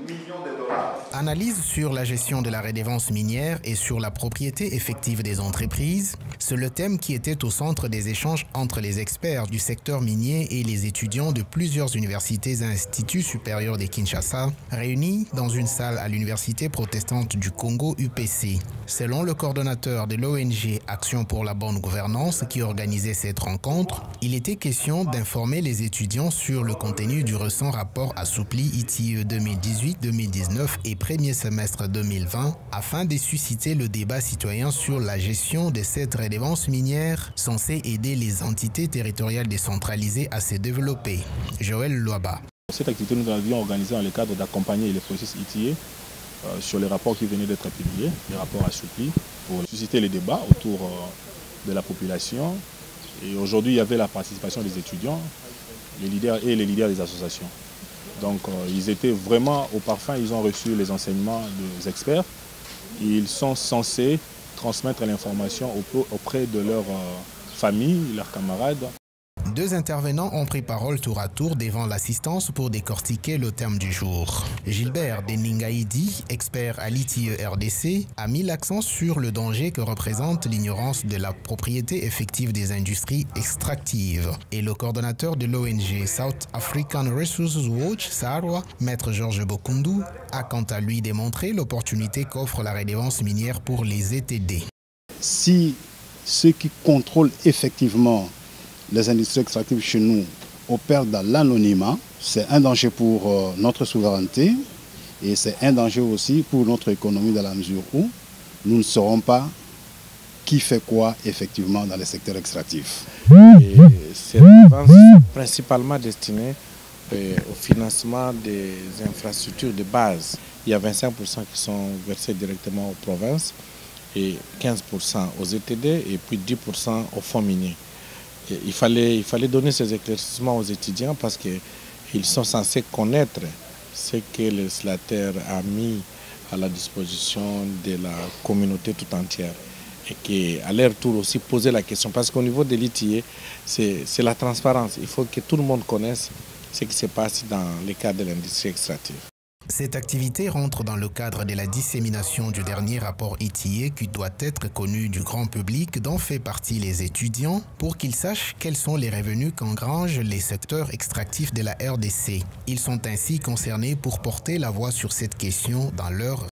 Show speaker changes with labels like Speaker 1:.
Speaker 1: millions de dollars.
Speaker 2: Analyse sur la gestion de la redevance minière et sur la propriété effective des entreprises, c'est le thème qui était au centre des échanges entre les experts du secteur minier et les étudiants de plusieurs universités et instituts supérieurs de Kinshasa, réunis dans une salle à l'Université protestante du Congo UPC. Selon le coordonnateur de l'ONG Action pour la bonne gouvernance qui organisait cette rencontre, il était question d'informer les étudiants sur le contenu du récent rapport assoupli ITIE 2018-2019 et premier semestre 2020 afin de susciter le débat citoyen sur la gestion de cette redevance minière censée aider les entités territoriales décentralisées à se développer. Joël Loaba.
Speaker 3: Cette activité, nous avions organisée dans le cadre d'accompagner les processus ITIE sur les rapports qui venaient d'être publiés, les rapports assouplis, pour susciter les débats autour de la population. Et aujourd'hui, il y avait la participation des étudiants, les leaders et les leaders des associations. Donc ils étaient vraiment au parfum, ils ont reçu les enseignements des experts. Ils sont censés transmettre l'information auprès de leurs familles, leurs camarades.
Speaker 2: Deux intervenants ont pris parole tour à tour devant l'assistance pour décortiquer le thème du jour. Gilbert Deningaïdi, expert à l'ITIE RDC, a mis l'accent sur le danger que représente l'ignorance de la propriété effective des industries extractives. Et le coordonnateur de l'ONG South African Resources Watch, SARWA, Maître Georges Bokundu, a quant à lui démontré l'opportunité qu'offre la redevance minière pour les ETD.
Speaker 4: Si ceux qui contrôlent effectivement les industries extractives chez nous opèrent dans l'anonymat, c'est un danger pour notre souveraineté et c'est un danger aussi pour notre économie dans la mesure où nous ne saurons pas qui fait quoi effectivement dans les secteurs extractifs.
Speaker 5: Ces redevances sont principalement destinées au financement des infrastructures de base. Il y a 25% qui sont versés directement aux provinces et 15% aux ETD et puis 10% aux fonds miniers. Il fallait donner ces éclaircissements aux étudiants parce qu'ils sont censés connaître ce que le législateur a mis à la disposition de la communauté tout entière et qu'à leur tour aussi poser la question. Parce qu'au niveau de l'ITIE, c'est la transparence. Il faut que tout le monde connaisse ce qui se passe dans le cadre de l'industrie extractive.
Speaker 2: Cette activité rentre dans le cadre de la dissémination du dernier rapport ITIE qui doit être connu du grand public dont fait partie les étudiants pour qu'ils sachent quels sont les revenus qu'engrangent les secteurs extractifs de la RDC. Ils sont ainsi concernés pour porter la voix sur cette question dans leur